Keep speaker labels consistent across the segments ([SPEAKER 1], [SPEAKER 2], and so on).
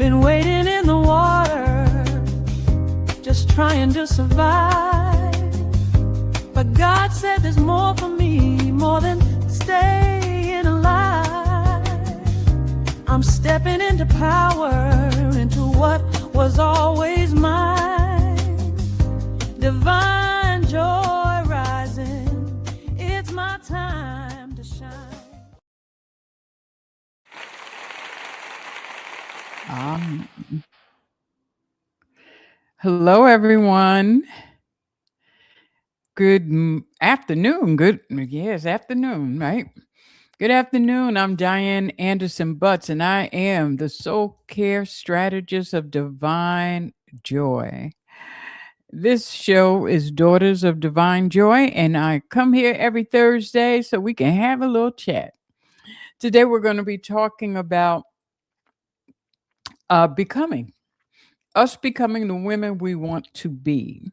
[SPEAKER 1] Been waiting in the water, just trying to survive. But God said there's more for me, more than staying alive. I'm stepping into power, into what was always mine. Divine joy rising, it's my time to shine.
[SPEAKER 2] Hello, everyone. Good afternoon. Afternoon, right? Good afternoon. I'm Diane Anderson Butts, and I am the soul care strategist of Divine Joy. This show is Daughters of Divine Joy, and I come here every Thursday so we can have a little chat. Today, we're going to be talking about becoming us becoming the women we want to be.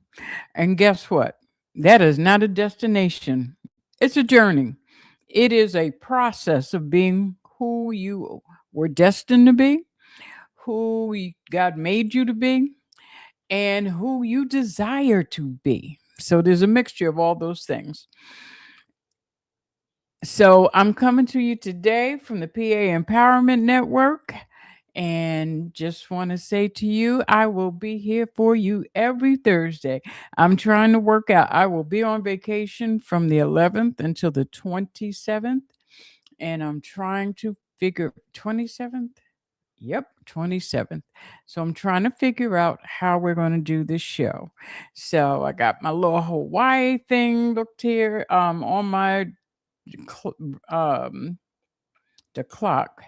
[SPEAKER 2] And guess what? That is not a destination, it's a journey. It is a process of being who you were destined to be, God made you to be, and who you desire to be. So there's a mixture of all those things. So I'm coming to you today from the PA Empowerment Network. And just want to say to you, I will be here for you every Thursday. I'm trying to work out. I will be on vacation from the 11th until the 27th. And I'm trying to figure 27th? Yep, 27th. So I'm trying to figure out how we're going to do this show. So I got my little Hawaii thing looked here on my um, the clock.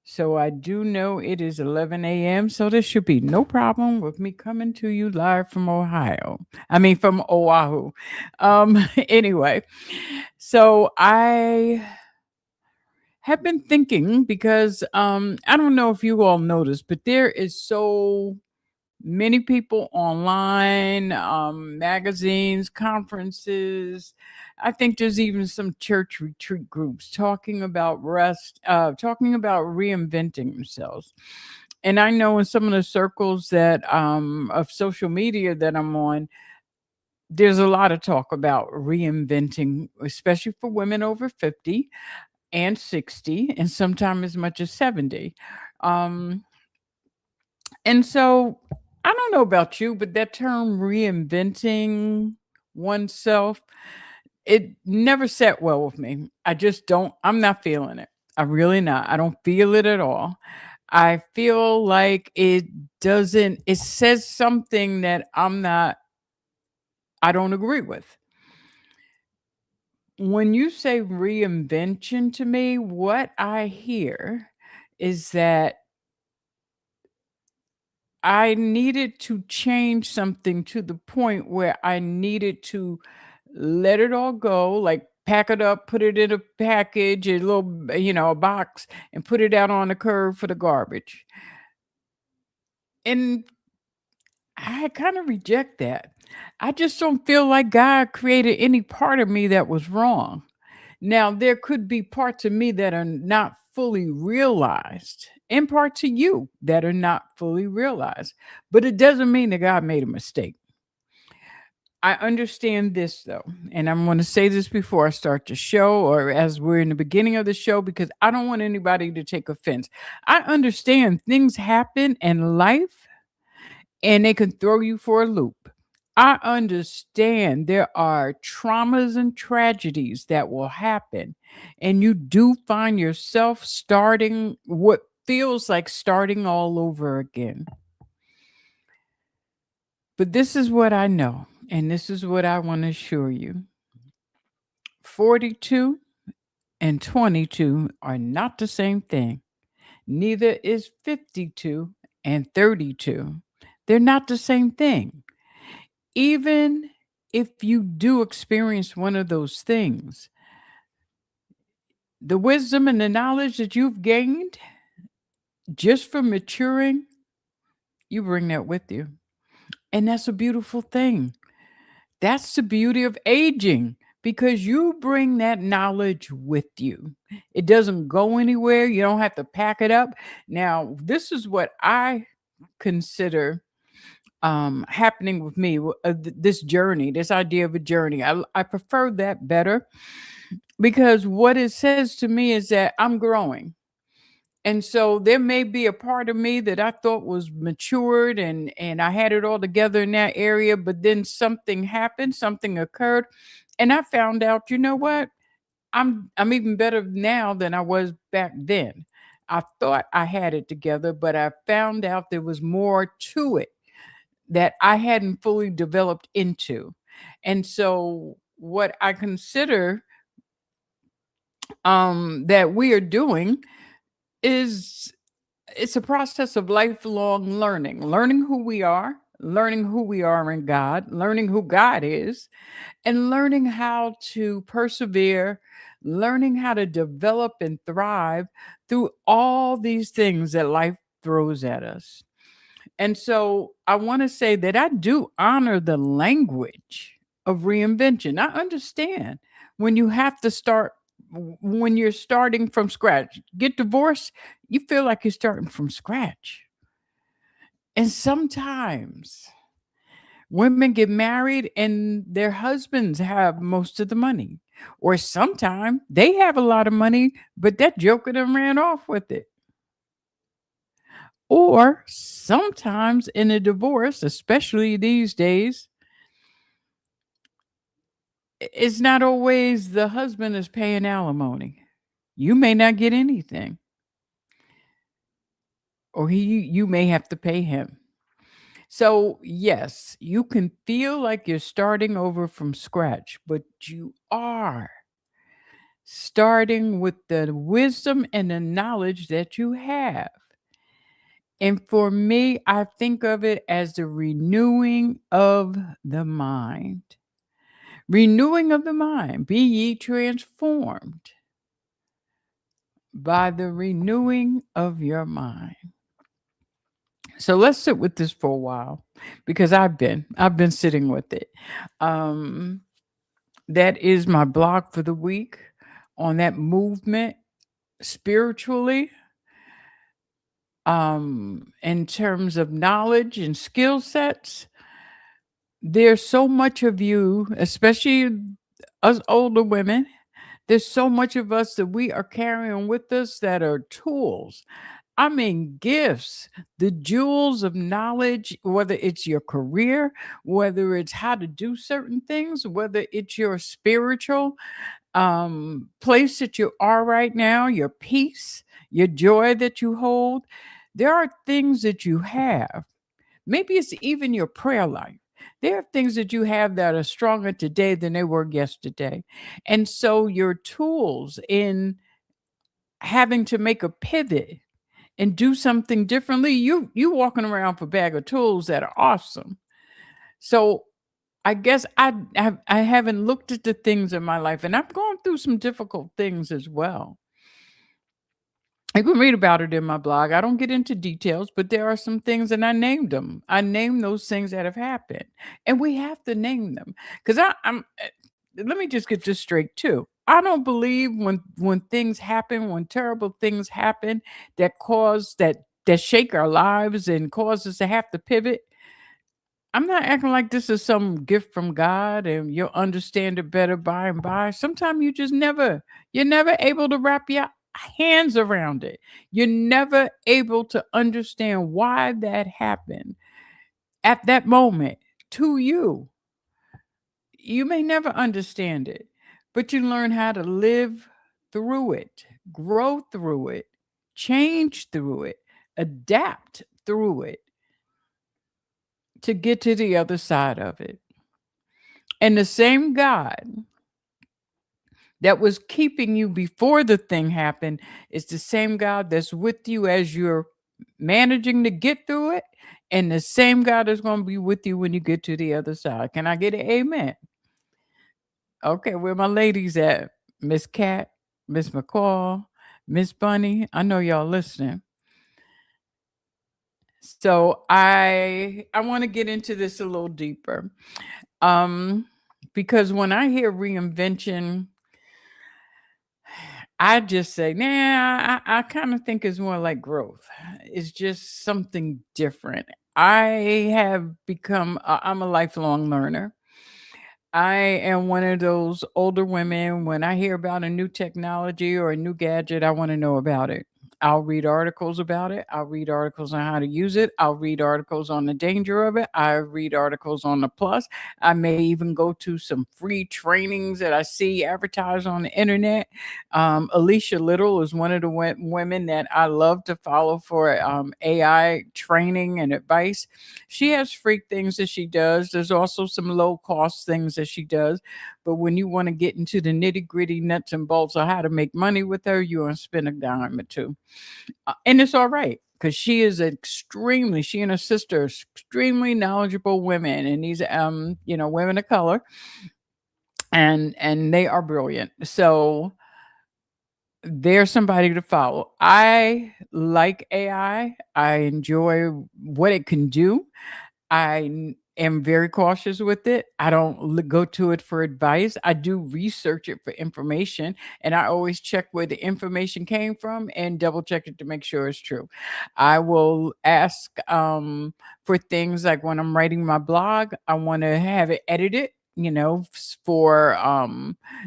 [SPEAKER 2] So I do know it is 11 a.m. So there should be no problem with me coming to you live from from Oahu. Anyway, so I have been thinking because I don't know if you all noticed, but there is so many people online, magazines, conferences. I think there's even some church retreat groups talking about talking about reinventing themselves. And I know in some of the circles that of social media that I'm on, there's a lot of talk about reinventing, especially for women over 50 and 60, and sometimes as much as 70. Um, and so I don't know about you, but that term reinventing oneself, it never sat well with me. I just don't, I'm not feeling it. I really not. I don't feel it at all. I feel like it says something that I don't agree with. When you say reinvention to me, what I hear is that I needed to change something to the point where I needed to let it all go, like pack it up, put it in a package, a little, a box, and put it out on the curb for the garbage. And I kind of reject that. I just don't feel like God created any part of me that was wrong. Now, there could be parts of me that are not fully realized, and parts of you that are not fully realized, but it doesn't mean that God made a mistake. I understand this though, and I'm going to say this before I start the show or as we're in the beginning of the show because I don't want anybody to take offense. I understand things happen in life and they can throw you for a loop. I understand there are traumas and tragedies that will happen, and you do find yourself starting what feels like starting all over again. But this is what I know, and this is what I want to assure you 42 and 22 are not the same thing. Neither is 52 and 32. They're not the same thing. Even if you do experience one of those things, the wisdom and the knowledge that you've gained just from maturing, you bring that with you. And that's a beautiful thing. That's the beauty of aging because you bring that knowledge with you. It doesn't go anywhere. You don't have to pack it up. Now, this is what I consider happening with me, this journey, this idea of a journey. I prefer that better because what it says to me is that I'm growing. And so there may be a part of me that I thought was matured and I had it all together in that area, but then something happened, something occurred, and I found out, you know what? I'm even better now than I was back then. I thought I had it together, but I found out there was more to it that I hadn't fully developed into. And so what I consider that we are doing is it's a process of lifelong learning who we are in God, learning who God is, and learning how to persevere, learning how to develop and thrive through all these things that life throws at us. And so I want to say that I do honor the language of reinvention. I understand when you have to start, when you're starting from scratch. Get divorced, you feel like you're starting from scratch. And sometimes women get married and their husbands have most of the money. Or sometimes they have a lot of money, but that joker done ran off with it. Or sometimes in a divorce, especially these days, it's not always the husband is paying alimony. You may not get anything, or you may have to pay him. So, yes, you can feel like you're starting over from scratch, but you are starting with the wisdom and the knowledge that you have. And for me, I think of it as the renewing of the mind. Renewing of the mind. Be ye transformed by the renewing of your mind. So let's sit with this for a while because I've been sitting with it. Um that is my blog for the week on that movement spiritually, in terms of knowledge and skill sets. There's so much of you, especially us older women. There's so much of us that we are carrying with us that are tools. I mean, gifts, the jewels of knowledge, whether it's your career, whether it's how to do certain things, whether it's your spiritual place that you are right now, your peace, your joy that you hold. There are things that you have. Maybe it's even your prayer life. There are things that you have that are stronger today than they were yesterday. And so your tools in having to make a pivot and do something differently, you walking around with a bag of tools that are awesome. So I guess I haven't looked at the things in my life, and I've gone through some difficult things as well. You can read about it in my blog. I don't get into details, but there are some things, and I named them. I named those things that have happened, and we have to name them because I'm. Let me just get this straight too. I don't believe when things happen, when terrible things happen that cause that shake our lives and cause us to have to pivot. I'm not acting like this is some gift from God and you'll understand it better by and by. Sometimes you're never able to wrap your hands around it. You're never able to understand why that happened at that moment to you. You may never understand it, but you learn how to live through it, grow through it, change through it, adapt through it to get to the other side of it. And the same God that was keeping you before the thing happened is the same God that's with you as you're managing to get through it. And the same God is going to be with you when you get to the other side. Can I get an amen? Okay, where my ladies at? Miss Cat, Miss McCall, Miss Bunny. I know y'all listening. So I want to get into this a little deeper. Um because when I hear reinvention, I just say, nah, I kind of think it's more like growth. It's just something different. I have become, I'm a lifelong learner. I am one of those older women. When I hear about a new technology or a new gadget, I want to know about it. I'll read articles about it. I'll read articles on how to use it. I'll read articles on the danger of it. I read articles on the plus. I may even go to some free trainings that I see advertised on the internet. Alicia Little is one of the women that I love to follow for AI training and advice. She has free things that she does. There's also some low cost things that she does. But when you want to get into the nitty gritty nuts and bolts of how to make money with her, you're going to spend a dime or two. And it's all right because she is extremely, she and her sister are extremely knowledgeable women. And these, women of color. And they are brilliant. So there's somebody to follow. I like AI. I enjoy what it can do. Am very cautious with it. I don't go to it for advice. I do research it for information, and I always check where the information came from and double check it to make sure it's true. I will ask for things like when I'm writing my blog, I want to have it edited. For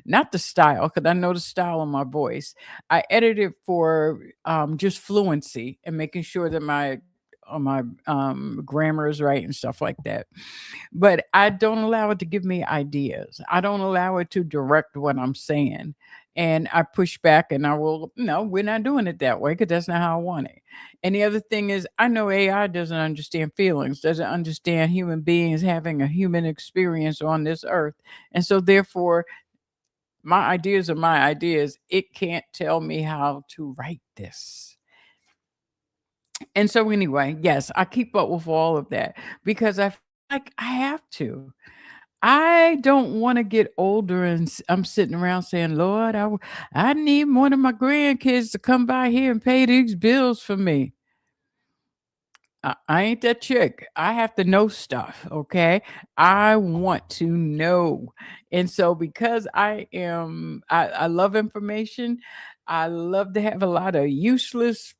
[SPEAKER 2] not the style, because I know the style of my voice. I edit it for just fluency and making sure that my grammar is right and stuff like that. But I don't allow it to give me ideas. I don't allow it to direct what I'm saying. And I push back and I will, no, we're not doing it that way because that's not how I want it. And the other thing is, I know AI doesn't understand feelings, doesn't understand human beings having a human experience on this earth. And so, therefore, my ideas are my ideas. It can't tell me how to write this. And so anyway, yes, I keep up with all of that because I feel like I have to. I don't want to get older and I'm sitting around saying, Lord, I need one of my grandkids to come by here and pay these bills for me. I ain't that chick. I have to know stuff. Okay. I want to know. And so because I love information, I love to have a lot of useless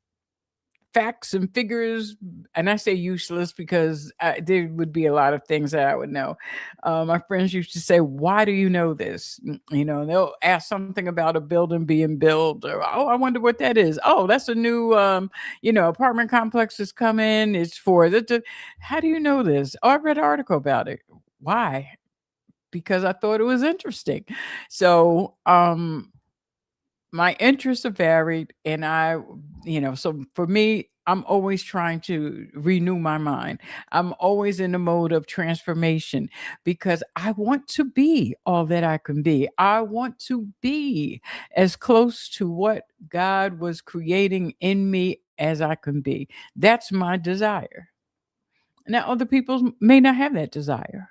[SPEAKER 2] facts and figures, and I say useless because there would be a lot of things that I would know. My friends used to say, "Why do you know this?" They'll ask something about a building being built, or "Oh, I wonder what that is." "Oh, that's a new, apartment complex that's coming. It's for the." How do you know this? "Oh, I read an article about it." Why? Because I thought it was interesting. So, my interests are varied, and so for me, I'm always trying to renew my mind. I'm always in the mode of transformation because I want to be all that I can be. I want to be as close to what God was creating in me as I can be. That's my desire. Now other people may not have that desire,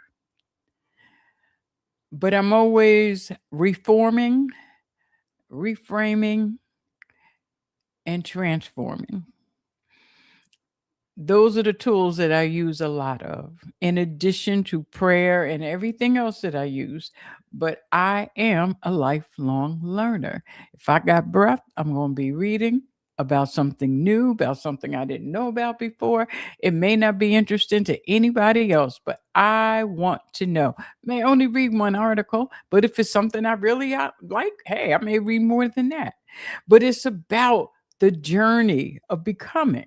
[SPEAKER 2] but I'm always reforming, reframing, and transforming. Those are the tools that I use a lot of, in addition to prayer and everything else that I use. But I am a lifelong learner. If I got breath, I'm going to be reading about something new, about something I didn't know about before. It may not be interesting to anybody else, but I want to know. May only read one article, but if it's something I really like, hey, I may read more than that. But it's about the journey of becoming.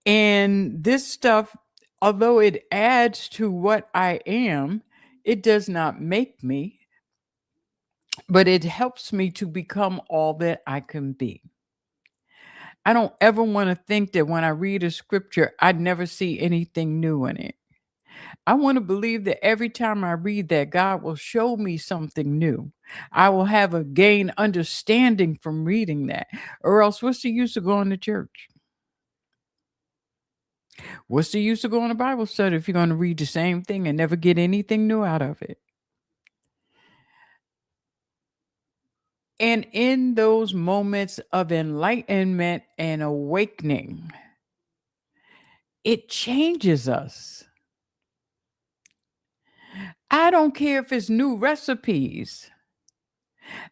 [SPEAKER 2] And this stuff, although it adds to what I am, it does not make me, but it helps me to become all that I can be. I don't ever want to think that when I read a scripture, I'd never see anything new in it. I want to believe that every time I read that, God will show me something new. I will have a gain understanding from reading that. Or else, what's the use of going to church? What's the use of going to Bible study if you're going to read the same thing and never get anything new out of it? And in those moments of enlightenment and awakening, it changes us. I don't care if it's new recipes.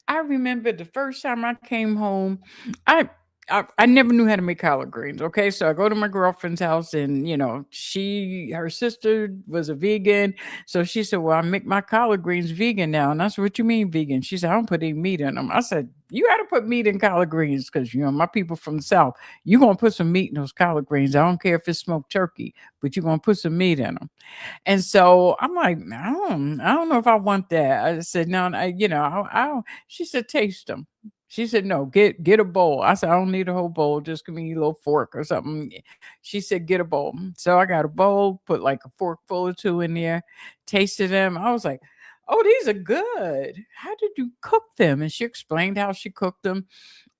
[SPEAKER 2] I remember the first time I came home, I I never knew how to make collard greens. Okay, so I go to my girlfriend's house, and her sister was a vegan, so she said, "Well, I make my collard greens vegan now." And I said, "What you mean vegan?" She said, "I don't put any meat in them." I said, "You got to put meat in collard greens because my people from the south. You gonna put some meat in those collard greens. I don't care if it's smoked turkey, but you're gonna put some meat in them." And so I'm like, I don't know if I want that. I said, no, I don't. She said, taste them. She said, no, get a bowl. I said, I don't need a whole bowl. Just give me a little fork or something. She said, get a bowl. So I got a bowl, put like a fork full or two in there, tasted them. I was like, oh, these are good. How did you cook them? And she explained how she cooked them.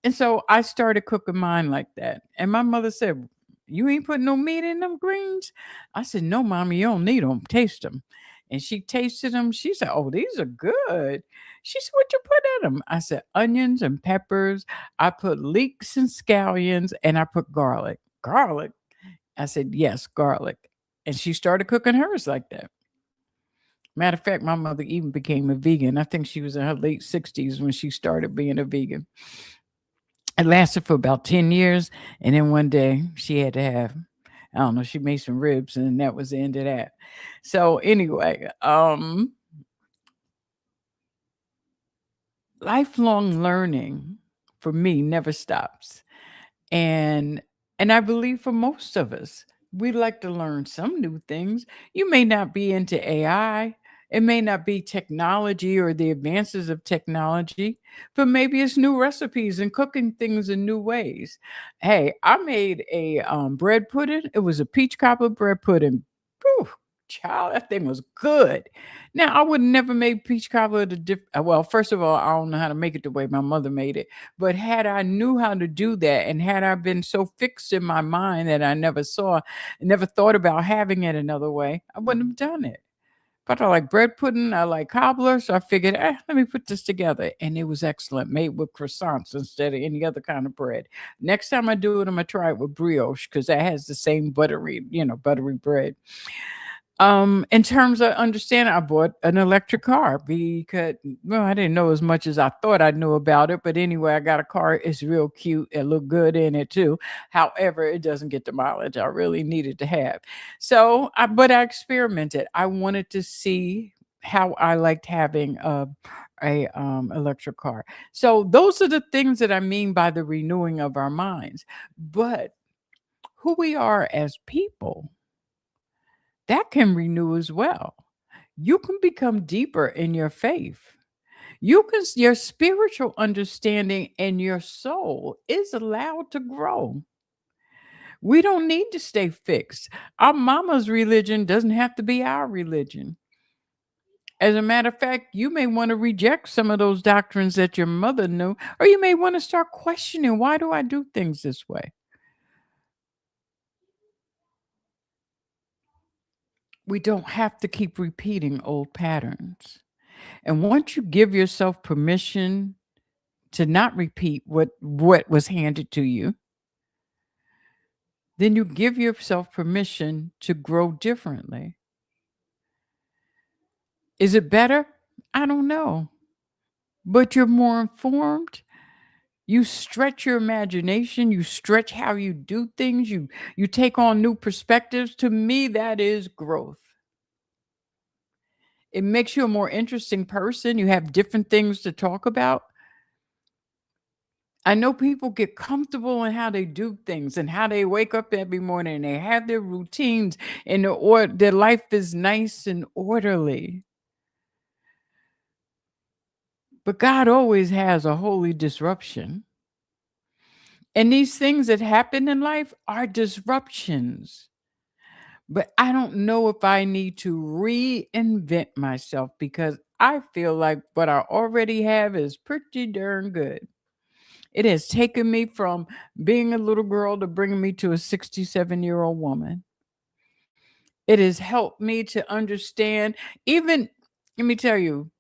[SPEAKER 2] And so I started cooking mine like that. And my mother said, "You ain't putting no meat in them greens?" I said, "No, mommy, you don't need them. Taste them." And she tasted them. She said, "Oh, these are good." She said, "What you put in them?" I said, "Onions and peppers. I put leeks and scallions, and I put garlic." Garlic? I said, "Yes, garlic." And she started cooking hers like that. Matter of fact, my mother even became a vegan. I think she was in her late 60s when she started being a vegan. It lasted for about 10 years. And then one day she had to have, I don't know, she made some ribs and that was the end of that. So anyway, lifelong learning for me never stops. And I believe for most of us, we like to learn some new things. You may not be into AI. It may not be technology or the advances of technology, but maybe it's new recipes and cooking things in new ways. Hey, I made a bread pudding. It was a peach cobbler bread pudding. Whew, child, that thing was good. Now, I would never make peach cobbler well, first of all, I don't know how to make it the way my mother made it. But had I knew how to do that, and had I been so fixed in my mind that I never thought about having it another way, I wouldn't have done it. But I like bread pudding, I like cobbler, so I figured, let me put this together. And it was excellent, made with croissants instead of any other kind of bread. Next time I do it, I'm gonna try it with brioche because that has the same buttery bread. In terms of understanding, I bought an electric car because, well, I didn't know as much as I thought I knew about it. But anyway, I got a car. It's real cute. It looked good in it too. However, it doesn't get the mileage I really needed to have. But I experimented. I wanted to see how I liked having a electric car. So those are the things that I mean by the renewing of our minds. But who we are as people, that can renew as well. You can become deeper in your faith. Your spiritual understanding and your soul is allowed to grow. We don't need to stay fixed. Our mama's religion doesn't have to be our religion. As a matter of fact, you may want to reject some of those doctrines that your mother knew, or you may want to start questioning, why do I do things this way? We don't have to keep repeating old patterns. And once you give yourself permission to not repeat what was handed to you, then you give yourself permission to grow differently. Is it better? I don't know. But you're more informed. You stretch your imagination, you stretch how you do things, you take on new perspectives. To me, that is growth. It makes you a more interesting person. You have different things to talk about. I know people get comfortable in how they do things and how they wake up every morning and they have their routines and their life is nice and orderly. But God always has a holy disruption. And these things that happen in life are disruptions. But I don't know if I need to reinvent myself because I feel like what I already have is pretty darn good. It has taken me from being a little girl to bringing me to a 67-year-old woman. It has helped me to understand, even, let me tell you,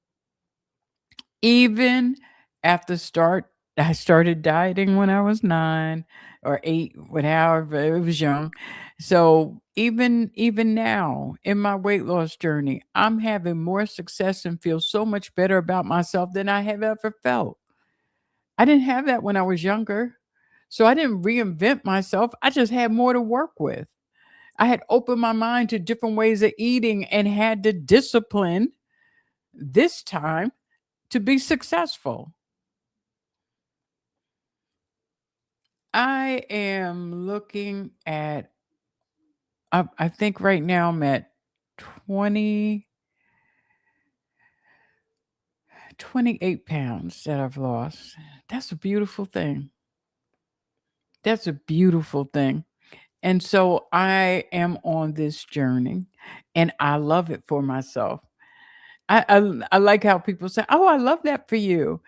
[SPEAKER 2] even after I started dieting when I was 9. or 8, whatever. It was young. So even now in my weight loss journey, I'm having more success and feel so much better about myself than I have ever felt. I didn't have that when I was younger. So I didn't reinvent myself. I just had more to work with. I had opened my mind to different ways of eating and had the discipline this time to be successful. I am looking at, I think right now I'm at 20, 28 pounds that I've lost. That's a beautiful thing. That's a beautiful thing. And so I am on this journey and I love it for myself. I like how people say, "Oh, I love that for you."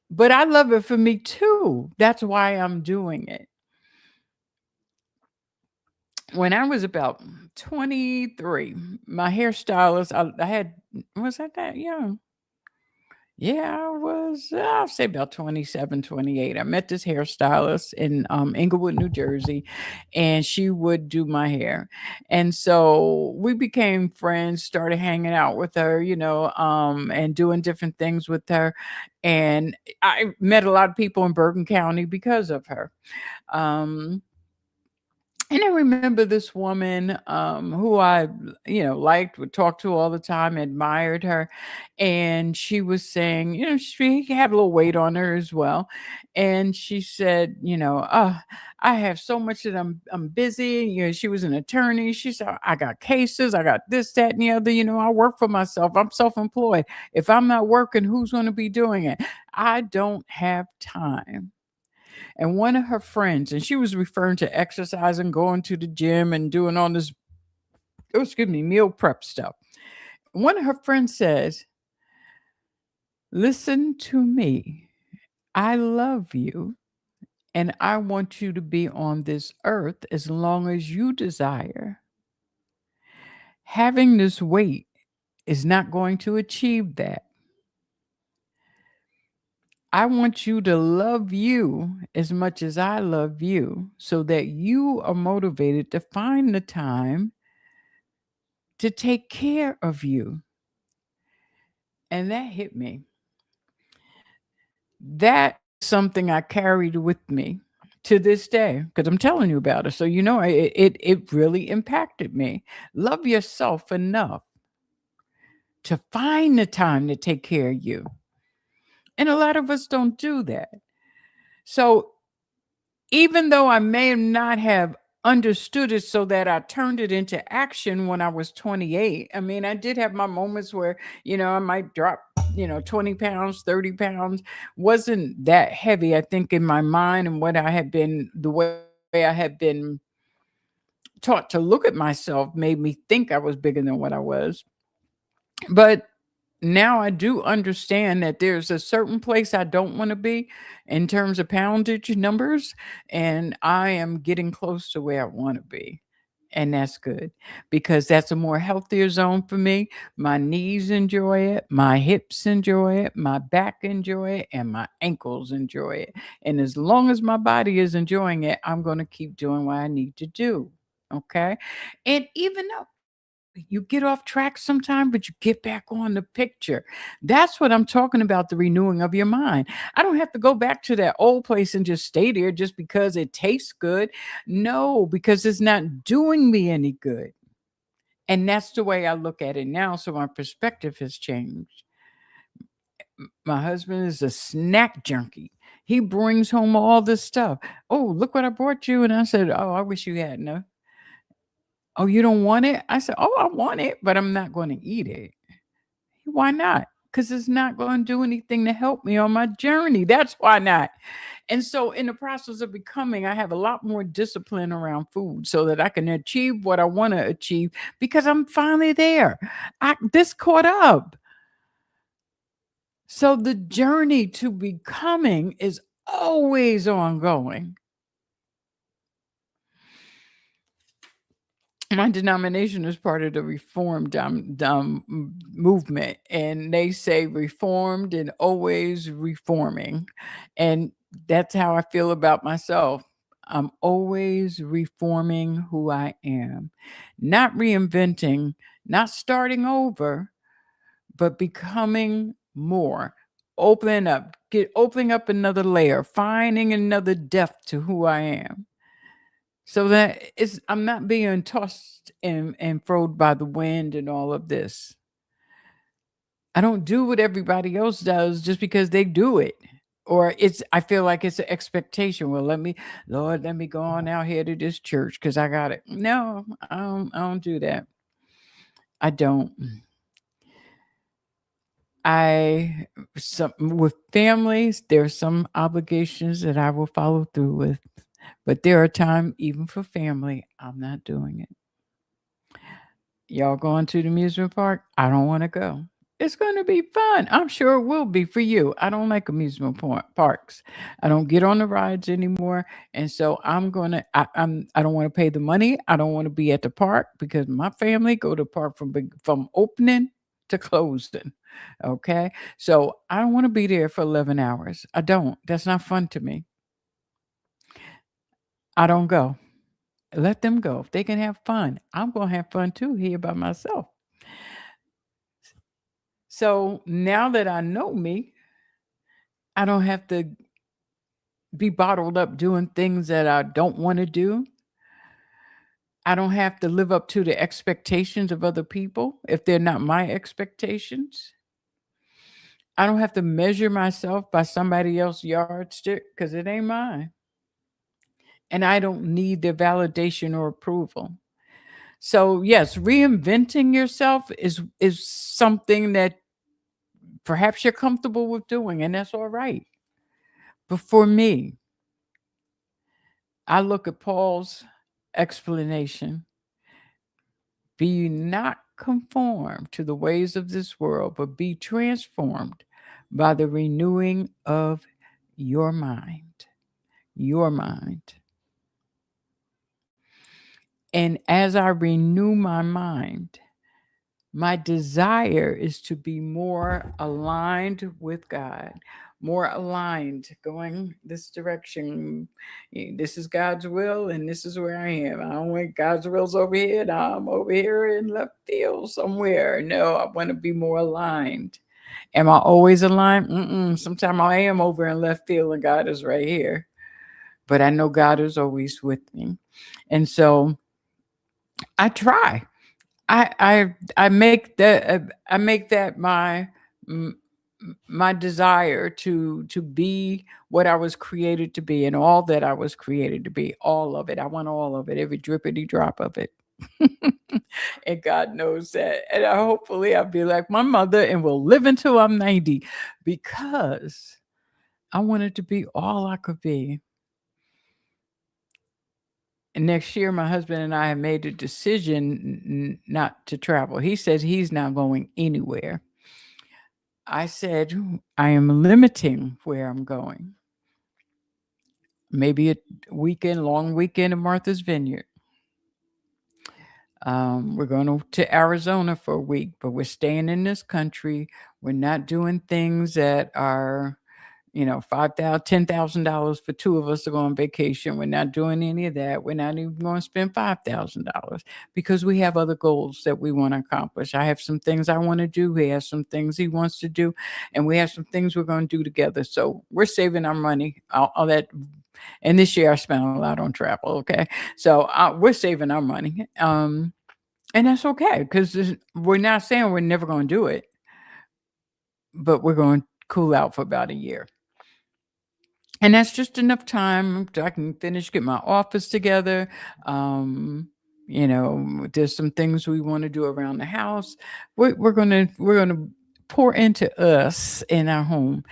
[SPEAKER 2] But I love it for me too. That's why I'm doing it. When I was about 23, my hairstylist, I had, was I that young? Yeah, I was, I'll say about 27, 28. I met this hairstylist in Inglewood, New Jersey, and she would do my hair. And so we became friends, started hanging out with her, and doing different things with her. And I met a lot of people in Bergen County because of her. Um, and I remember this woman who I, liked, would talk to all the time, admired her. And she was saying, she had a little weight on her as well. And she said, I have so much that I'm busy. She was an attorney. She said, I got cases, I got this, that, and the other. I work for myself. I'm self-employed. If I'm not working, who's going to be doing it? I don't have time. And one of her friends, and she was referring to exercising, going to the gym, and doing all this, oh, excuse me, meal prep stuff. One of her friends says, "Listen to me. I love you, and I want you to be on this earth as long as you desire. Having this weight is not going to achieve that. I want you to love you as much as I love you so that you are motivated to find the time to take care of you." And that hit me. That is something I carried with me to this day because I'm telling you about it. So it really impacted me. Love yourself enough to find the time to take care of you. And a lot of us don't do that. So even though I may not have understood it so that I turned it into action when I was 28, I mean, I did have my moments where, I might drop, 20 pounds, 30 pounds. Wasn't that heavy, I think, in my mind and what I had been, the way I had been taught to look at myself made me think I was bigger than what I was. But now I do understand that there's a certain place I don't want to be in terms of poundage numbers, and I am getting close to where I want to be. And that's good because that's a more healthier zone for me. My knees enjoy it, my hips enjoy it, my back enjoy it, and my ankles enjoy it. And as long as my body is enjoying it, I'm going to keep doing what I need to do. Okay. And even though you get off track sometime, but you get back on the picture. That's what I'm talking about, the renewing of your mind. I don't have to go back to that old place and just stay there just because it tastes good. No, because it's not doing me any good. And that's the way I look at it now. So my perspective has changed. My husband is a snack junkie. He brings home all this stuff. Oh, look what I brought you. And I said, oh, I wish you had no. Oh, you don't want it? I said, oh, I want it, but I'm not going to eat it. Why not? Because it's not going to do anything to help me on my journey. That's why not. And so, in the process of becoming, I have a lot more discipline around food so that I can achieve what I want to achieve because I'm finally there. This caught up. So, the journey to becoming is always ongoing. My denomination is part of the Reformed movement, and they say reformed and always reforming. And that's how I feel about myself. I'm always reforming who I am, not reinventing, not starting over, but becoming more. Opening up another layer, finding another depth to who I am. So that I'm not being tossed and froed by the wind and all of this. I don't do what everybody else does just because they do it. Or I feel like it's an expectation. Well, Lord, let me go on out here to this church because I got it. No, I don't do that. I don't. With families, there are some obligations that I will follow through with, but there are times even for family, I'm not doing it. Y'all going to the amusement park? I don't want to go. It's going to be fun. I'm sure it will be for you. I don't like amusement parks. I don't get on the rides anymore, and so I don't want to pay the money. I don't want to be at the park because my family go to the park from opening to closing. Okay, so I don't want to be there for 11 hours. I don't. That's not fun to me. I don't go. Let them go. If they can have fun, I'm going to have fun too here by myself. So now that I know me, I don't have to be bottled up doing things that I don't want to do. I don't have to live up to the expectations of other people if they're not my expectations. I don't have to measure myself by somebody else's yardstick because it ain't mine. And I don't need their validation or approval. So yes, reinventing yourself is something that perhaps you're comfortable with doing, and that's all right. But for me, I look at Paul's explanation: be not conformed to the ways of this world, but be transformed by the renewing of your mind. Your mind. And as I renew my mind, my desire is to be more aligned with God, more aligned, going this direction. This is God's will, and this is where I am. I don't want God's will's over here, and I'm over here in left field somewhere. No, I want to be more aligned. Am I always aligned? Sometimes I am over in left field, and God is right here. But I know God is always with me, and so I try. I make that m- my desire to be what I was created to be and all that I was created to be, all of it. I want all of it, every drippity drop of it. And God knows that. And hopefully I'll be like my mother and will live until I'm 90 because I wanted to be all I could be. And next year, my husband and I have made a decision not to travel. He says he's not going anywhere. I said, I am limiting where I'm going. Maybe a long weekend in Martha's Vineyard. We're going to Arizona for a week, but we're staying in this country. We're not doing things that are $5,000, $10,000 for two of us to go on vacation. We're not doing any of that. We're not even going to spend $5,000 because we have other goals that we want to accomplish. I have some things I want to do. He has some things he wants to do, and we have some things we're going to do together. So we're saving our money. All that. And this year I spent a lot on travel. Okay, so we're saving our money, and that's okay because we're not saying we're never going to do it, but we're going to cool out for about a year. And that's just enough time I can get my office together. Um, there's some things we want to do around the house. We're gonna pour into us in our home.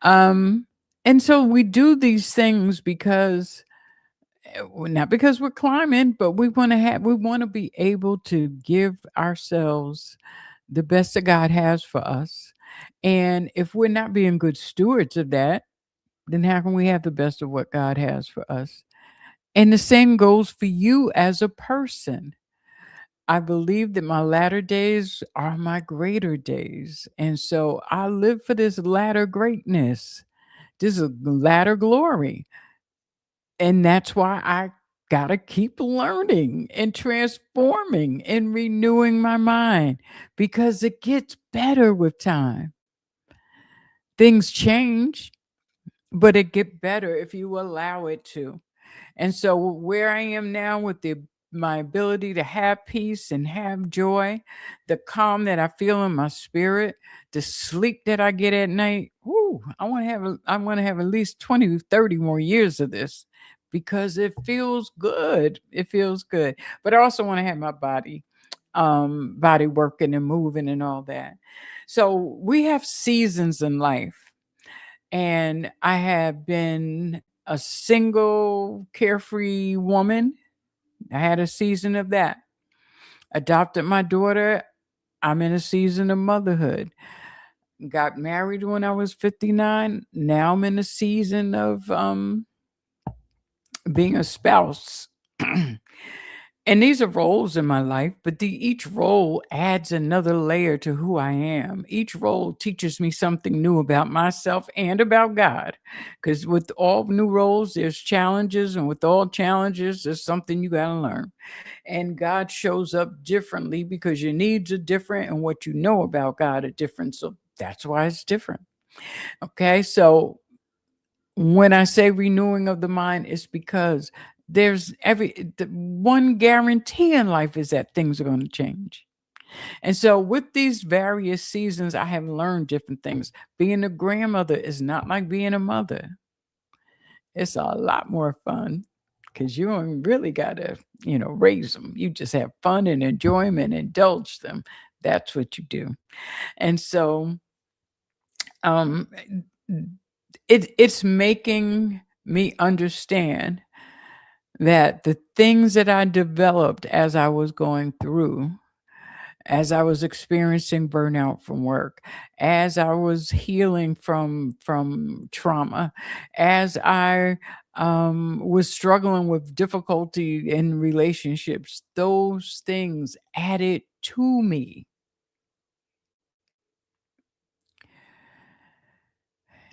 [SPEAKER 2] Um, and so we do these things because not because we're climbing, but we want to be able to give ourselves the best that God has for us. And if we're not being good stewards of that, then how can we have the best of what God has for us? And the same goes for you as a person. I believe that my latter days are my greater days. And so I live for this latter greatness, this is latter glory. And that's why I got to keep learning and transforming and renewing my mind because it gets better with time. Things change, but it get better if you allow it to. And so where I am now with my ability to have peace and have joy, the calm that I feel in my spirit, the sleep that I get at night, whoo, I want to have at least 20, 30 more years of this because it feels good. It feels good. But I also want to have my body working and moving and all that. So we have seasons in life, and I have been a single, carefree woman. I had a season of that. Adopted my daughter. I'm in a season of motherhood. Got married when I was 59. Now I'm in a season of being a spouse. And these are roles in my life, but each role adds another layer to who I am. Each role teaches me something new about myself and about God. Because with all new roles, there's challenges, and with all challenges, there's something you got to learn. And God shows up differently because your needs are different and what you know about God are different. So that's why it's different. Okay. So when I say renewing of the mind, it's because there's the one guarantee in life is that things are going to change. And so with these various seasons, I have learned different things. Being a grandmother is not like being a mother. It's a lot more fun because you don't really got to, raise them. You just have fun and enjoyment, indulge them. That's what you do. And so um, it's making me understand that the things that I developed as I was going through, as I was experiencing burnout from work, as I was healing from trauma, as I was struggling with difficulty in relationships, those things added to me.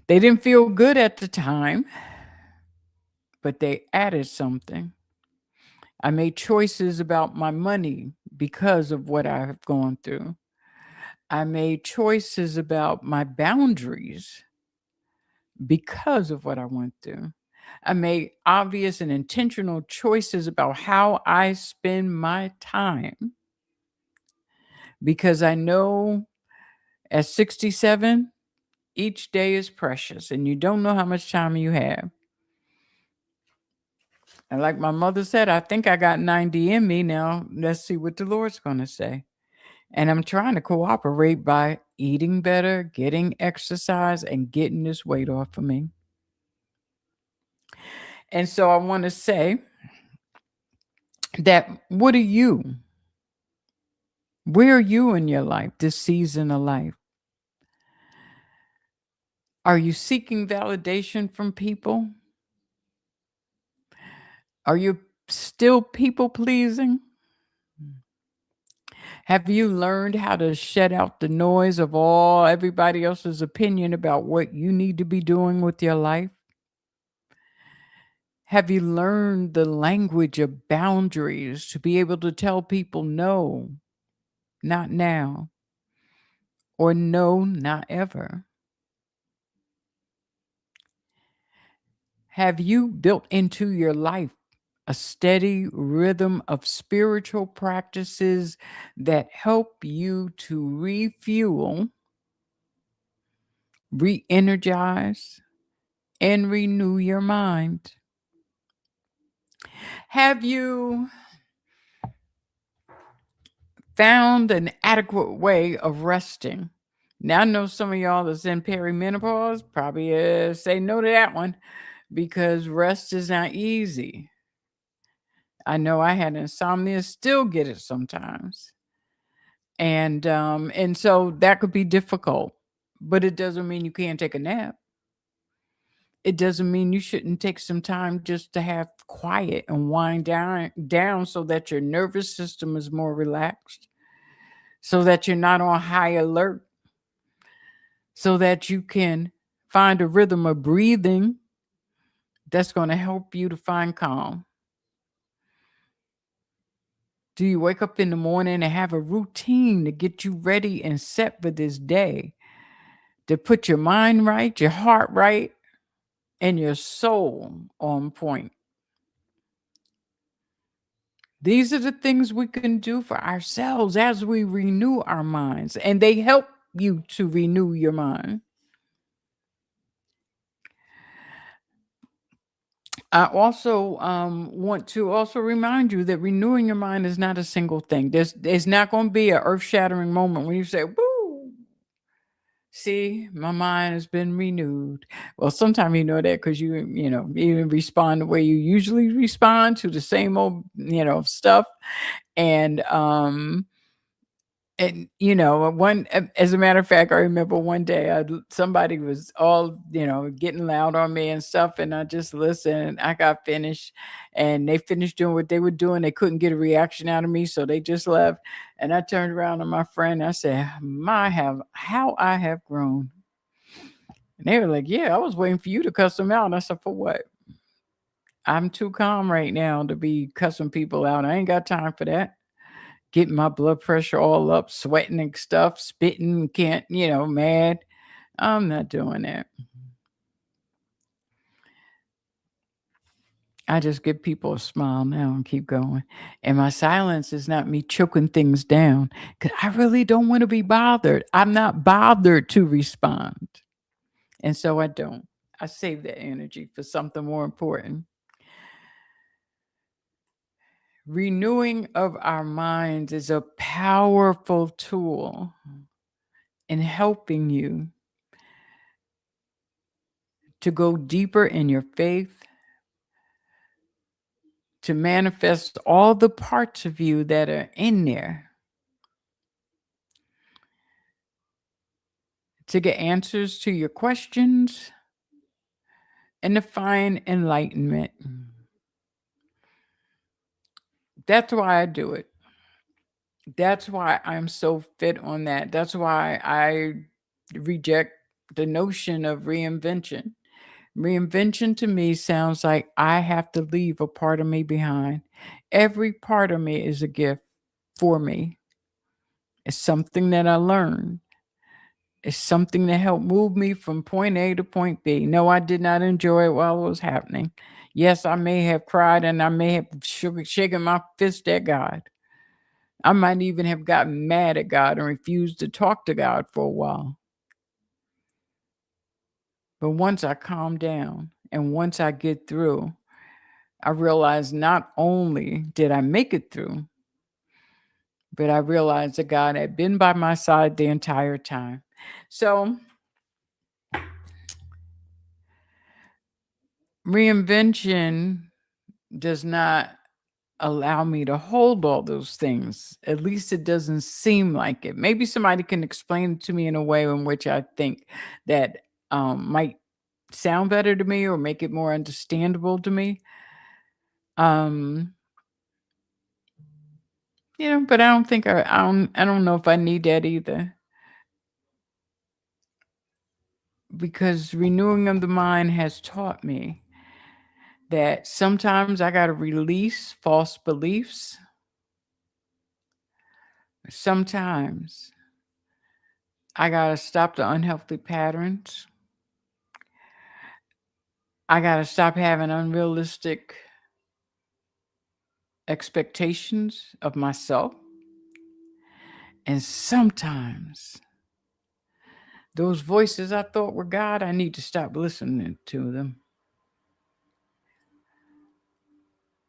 [SPEAKER 2] They didn't feel good at the time, but they added something. I made choices about my money because of what I have gone through. I made choices about my boundaries because of what I went through. I made obvious and intentional choices about how I spend my time because I know at 67, each day is precious and you don't know how much time you have. And like my mother said, I think I got 90 in me now. Let's see what the Lord's going to say. And I'm trying to cooperate by eating better, getting exercise, and getting this weight off of me. And so I want to say that what are you? Where are you in your life, this season of life? Are you seeking validation from people? Are you still people pleasing? Have you learned how to shut out the noise of all everybody else's opinion about what you need to be doing with your life? Have you learned the language of boundaries to be able to tell people no, not now, or no, not ever? Have you built into your life a steady rhythm of spiritual practices that help you to refuel, re energize, and renew your mind? Have you found an adequate way of resting? Now, I know some of y'all that's in perimenopause probably say no to that one because rest is not easy. I know I had insomnia, still get it sometimes. And so that could be difficult, but it doesn't mean you can't take a nap. It doesn't mean you shouldn't take some time just to have quiet and wind down so that your nervous system is more relaxed, so that you're not on high alert, so that you can find a rhythm of breathing that's going to help you to find calm? Do you wake up in the morning and have a routine to get you ready and set for this day, to put your mind right, your heart right, and your soul on point? These are the things we can do for ourselves as we renew our minds, and they help you to renew your mind. I also want to also remind you that renewing your mind is not a single thing. There's not going to be an earth shattering moment when you say, "Woo! See, my mind has been renewed." Well, sometimes you know that because you respond the way you usually respond to the same old stuff, and one as a matter of fact, I remember one day somebody was all getting loud on me and stuff, and I just listened. I got finished, and they finished doing what they were doing. They couldn't get a reaction out of me, so they just left. And I turned around to my friend. I said, "My have how I have grown." And they were like, "Yeah, I was waiting for you to cuss them out." And I said, "For what? I'm too calm right now to be cussing people out. I ain't got time for that. Getting my blood pressure all up, sweating and stuff, spitting, can't, mad. I'm not doing that. I just give people a smile now and keep going. And my silence is not me choking things down because I really don't want to be bothered. I'm not bothered to respond. And so I don't. I save that energy for something more important. Renewing of our minds is a powerful tool in helping you to go deeper in your faith, to manifest all the parts of you that are in there, to get answers to your questions, and to find enlightenment. That's why I do it. That's why I'm so fit on that. That's why I reject the notion of reinvention. Reinvention to me sounds like I have to leave a part of me behind. Every part of me is a gift for me. It's something that I learned. It's something that helped move me from point A to point B. No, I did not enjoy it while it was happening. Yes, I may have cried and I may have shaken my fist at God. I might even have gotten mad at God and refused to talk to God for a while. But once I calm down and once I get through, I realized not only did I make it through, but I realized that God had been by my side the entire time. So, reinvention does not allow me to hold all those things. At least it doesn't seem like it. Maybe somebody can explain it to me in a way in which I think that might sound better to me or make it more understandable to me. Um, but I don't think I don't know if I need that either. Because renewing of the mind has taught me that sometimes I got to release false beliefs. Sometimes I got to stop the unhealthy patterns. I got to stop having unrealistic expectations of myself. And sometimes those voices I thought were God, I need to stop listening to them.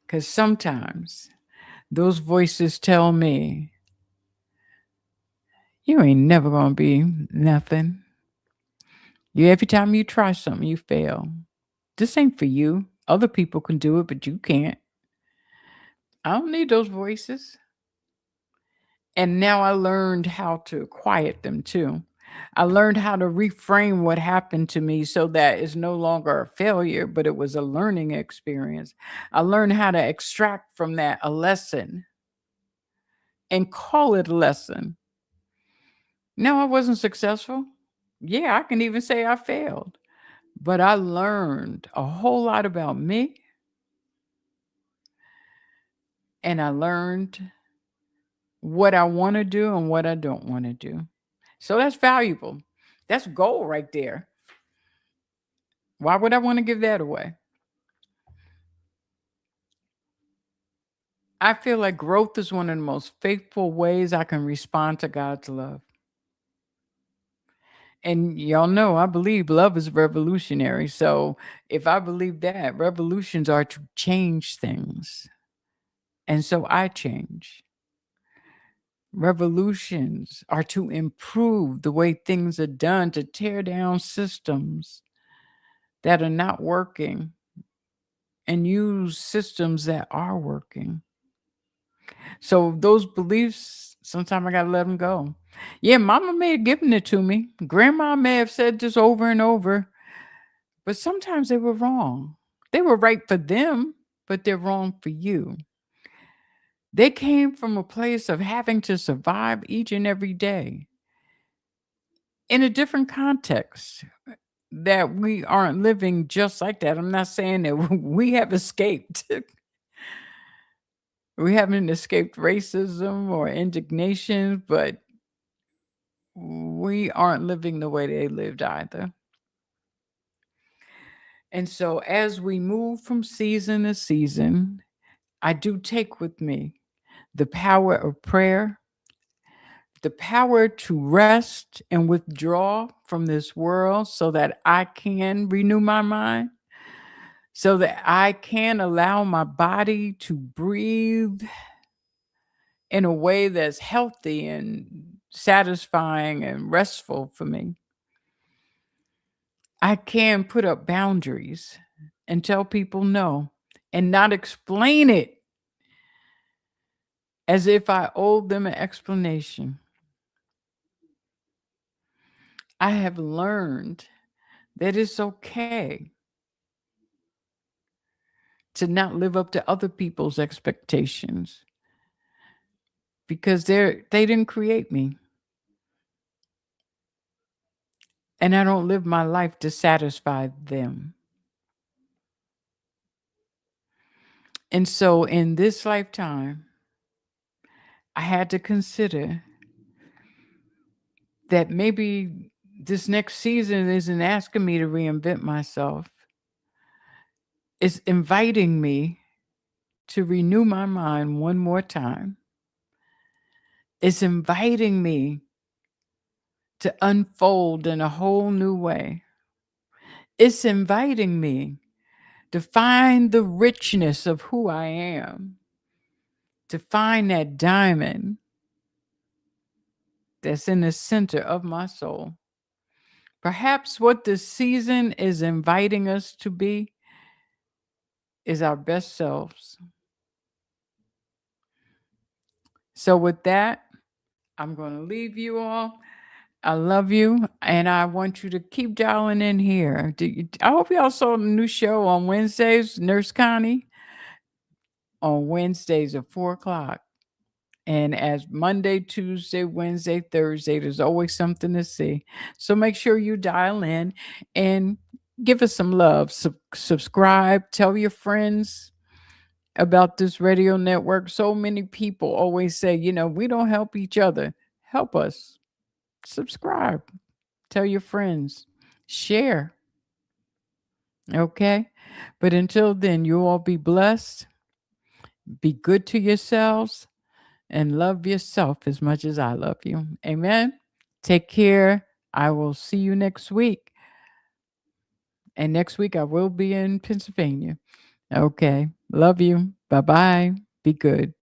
[SPEAKER 2] Because sometimes those voices tell me, you ain't never going to be nothing. Every time you try something, you fail. This ain't for you. Other people can do it, but you can't. I don't need those voices. And now I learned how to quiet them too. I learned how to reframe what happened to me so that it's no longer a failure, but it was a learning experience. I learned how to extract from that a lesson and call it a lesson. No, I wasn't successful. Yeah, I can even say I failed. But I learned a whole lot about me, and I learned what I want to do and what I don't want to do. So that's valuable. That's gold right there. Why would I want to give that away? I feel like growth is one of the most faithful ways I can respond to God's love. And y'all know I believe love is revolutionary. So if I believe that, revolutions are to change things. And so I change. Revolutions are to improve the way things are done, to tear down systems that are not working and use systems that are working. So those beliefs, sometimes I got to let them go. Yeah, mama may have given it to me. Grandma may have said this over and over, but sometimes they were wrong. They were right for them, but they're wrong for you. They came from a place of having to survive each and every day in a different context that we aren't living just like that. I'm not saying that we have escaped. We haven't escaped racism or indignation, but we aren't living the way they lived either. And so as we move from season to season, I do take with me the power of prayer, the power to rest and withdraw from this world so that I can renew my mind, so that I can allow my body to breathe in a way that's healthy and satisfying and restful for me. I can put up boundaries and tell people no and not explain it as if I owed them an explanation. I have learned that it's okay to not live up to other people's expectations because they didn't create me. And I don't live my life to satisfy them. And so in this lifetime, I had to consider that maybe this next season isn't asking me to reinvent myself. It's inviting me to renew my mind one more time. It's inviting me to unfold in a whole new way. It's inviting me to find the richness of who I am, to find that diamond that's in the center of my soul. Perhaps what this season is inviting us to be is our best selves. So, with that, I'm going to leave you all. I love you, and I want you to keep dialing in here. I hope y'all saw the new show on Wednesdays, Nurse Connie, on Wednesdays at 4 o'clock. And as Monday, Tuesday, Wednesday, Thursday, there's always something to see. So make sure you dial in and give us some love. Subscribe, tell your friends about this radio network. So many people always say, we don't help each other. Help us. Subscribe, tell your friends, share. Okay. But until then, you all be blessed, be good to yourselves, and love yourself as much as I love you. Amen. Take care. I will see you next week. And next week I will be in Pennsylvania. Okay. Love you. Bye bye. Be good.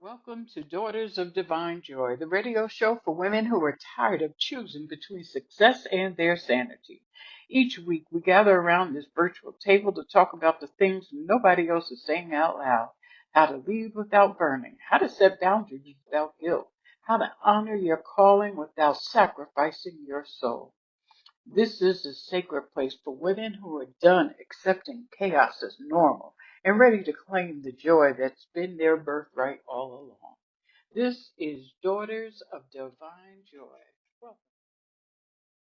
[SPEAKER 2] Welcome to Daughters of Divine Joy, the radio show for women who are tired of choosing between success and their sanity. Each week, we gather around this virtual table to talk about the things nobody else is saying out loud: how to lead without burning, how to set boundaries without guilt, how to honor your calling without sacrificing your soul. This is a sacred place for women who are done accepting chaos as normal and ready to claim the joy that's been their birthright all along. This is Daughters of Divine Joy.